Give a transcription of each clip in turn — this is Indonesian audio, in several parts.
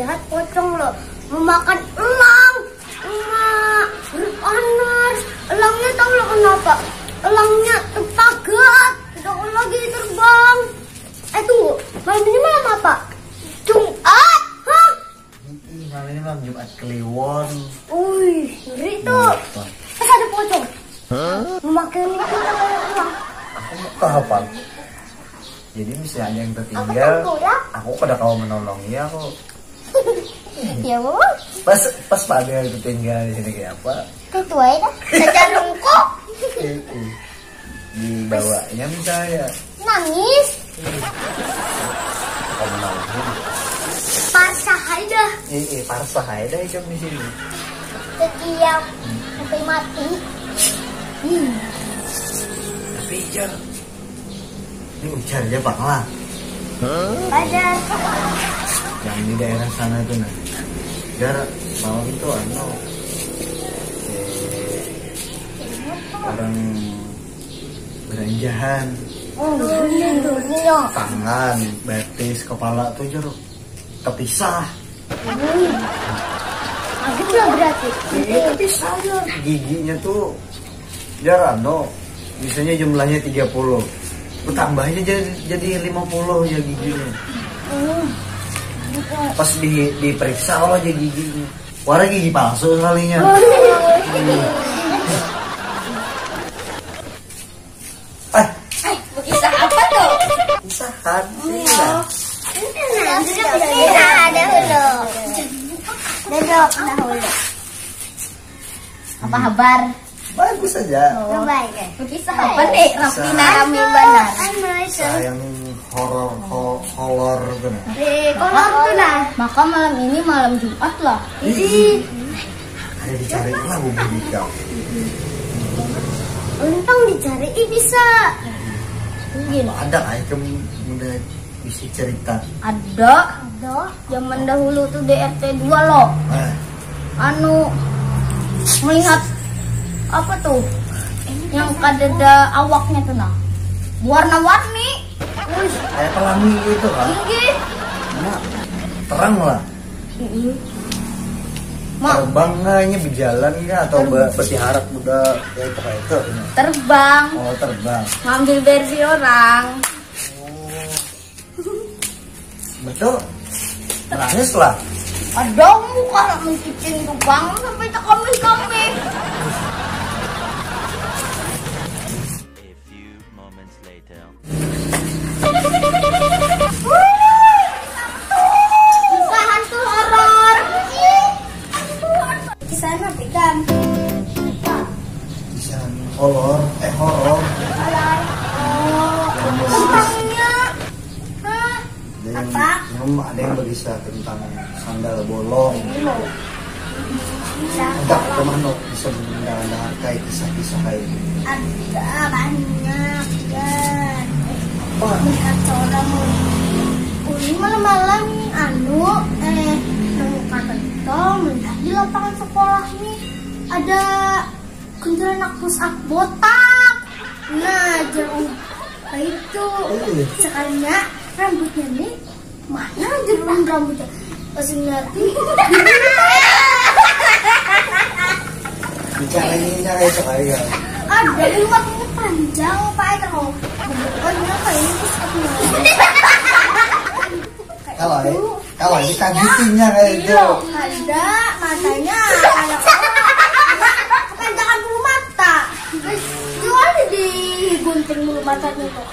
lihat pocong lo memakan elang. Emak, panas. Elangnya tahu lo kenapa? Elangnya terpagat. Tidak lagi terbang. Tunggu, malam ini malam apa? Jumat. Hah? Malam ini malam Jumat Kliwon. Wih, ngeri tuh. Terus ada pocong. Memakan elang. Aku kehafal. Jadi misalnya ada yang tertinggal, aku pada kau menolongi aku. Ya bu. Pas pada yang tertinggal di sini kayak apa? Itu aja. Saja rungkok. Dibawanya misalnya. Nangis. Kau menolongi. Pasah aja. Parsah aja hidup di sini. Setiap sampai mati. Tapi Jar, ini ujar aja Pak lah. Badar. Yang di daerah sana itu nah. Jar, malam itu orang beranjahan. Tangan, betis, kepala tuh Jar kepisah. Aku belum berarti. Kepisah ya. Giginya tuh Jar misalnya jumlahnya 30. Tambahnya jadi 50 ya giginya. Pas diperiksa aja giginya. Warna gigi palsu sekalinya. Kisah apa tuh? Kisah hantu lah. Apa kabar? Bagus saja. Baik. Kisah apa nih? Rafina Rami Banar. Yang horor tuh nah. Kolor tuh lah. Maka malam ini malam Jumat lah. Ada dicari lah bumbu kau. Untung dicari bisa. Mungkin Ada item udah bisa cerita. ada zaman dahulu tuh DRT 2 loh. Melihat apa tuh? Yang ada awaknya tuh nah. Warna-warni. Kayak pelangi gitu kan. Tinggi. Nah, terang lah. Mak, Terbang kayaknya berjalan nggak atau bersiharap udah ya itu kayak itu. terbang. Oh terbang. Ngambil versi orang. Betul. Nangis lah. Ada muka mencicing tuh bangun sampai tak kami. A few moments later. Kisah hantu horor. Kisah nanti kan. Bisa horor. Tentangnya. Ada yang berkisah tentang sandal bolong. Ada kemana bisa mendengar kayak kisah-kisah kayak gitu. Ada banyak kan. Kacau orang. Ini malam-malam kata kita melihat di lapangan sekolah ini ada kuntilanak push-up botak. Nah, jeruk itu sekalinya rambutnya nih mana jeruk rambutnya pas ngerti Bicaranya kayak sekali kan. ada di rumahnya panjang pak itu kayak ini push-upnya. Kalau dikagetinnya kayak itu. Ada matanya kayak kepanjangan bulu mata. Terus jual digunting bulu matanya tuh.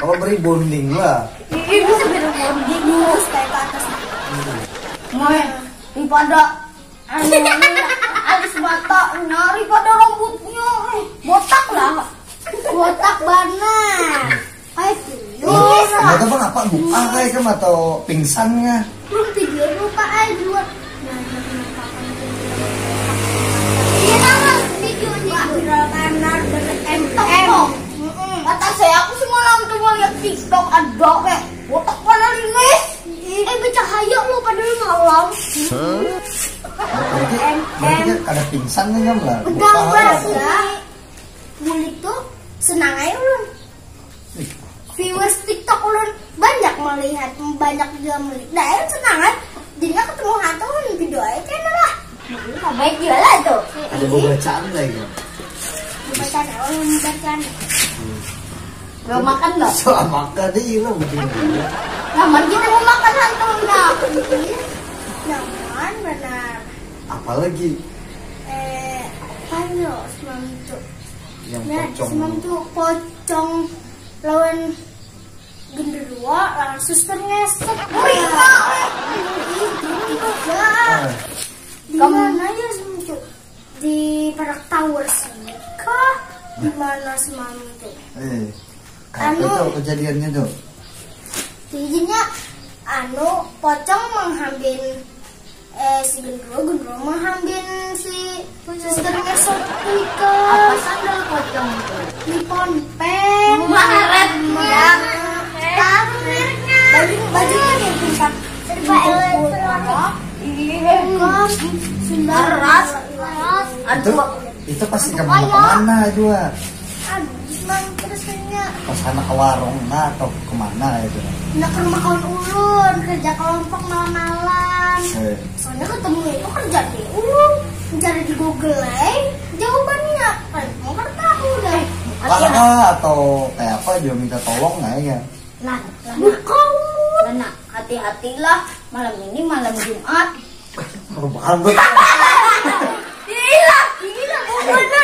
Kalau beri bonding lah. Ibu sebenarnya bonding lurus kayak ke atas. Daripada alis mata nyari pada rambutnya botak lah. Botak banget. Nggak tahu apa buka kayak kan atau pingsannya. Belum tidur lupa duluan. Iya nama videonya viral kanar dari TikTok. Kata saya aku semalam cuma lihat TikTok ada kayak botak warna lilis. Bercahaya lu padahal malam. Berarti ada pingsannya kan lah. Gambar ya. Bulik tuh senang aja ulun. Viewers TikTok ulun banyak melihat, banyak juga melihat. Nah, senang kan? Jadinya ketemu hantu video aja lah. Baik juga lah tuh. Ada bacaan lagi. Bacaan, bacaan. Belum makan loh. Soal makan deh lo begini. Namun kita mau makan hantu enggak? Namun benar. Apalagi Apa ya semalam itu? yang Nah, pocong. semalam itu pocong lawan genderuwo, lawan suster ngesek. Di mana ya semalam itu? Di Perak Tower sini kah? Di mana semalam itu? Apa tuh kejadiannya tuh? Jadinya pocong menghambil si genderuwo menghambil si suster ngesek itu. Apa sandal pocong itu? Di Pompeng. Maretnya. Tahu mereknya. Bajunya kayak tingkat serba elektronik. Iya. Beras. Itu pasti kemana juga. Aduh, terusnya Pas anak ke warung atau kemana itu? nak ke rumah kawan ulun kerja kelompok malam-malam. Soalnya ketemu itu kerja di mencari di Google jawabannya kan mau kan tahu deh. Atau kayak apa juga minta tolong nggak ya? Nah, Bukan. Lana, hati-hatilah malam ini malam Jumat. Berbahaya. Gila, gila, bener.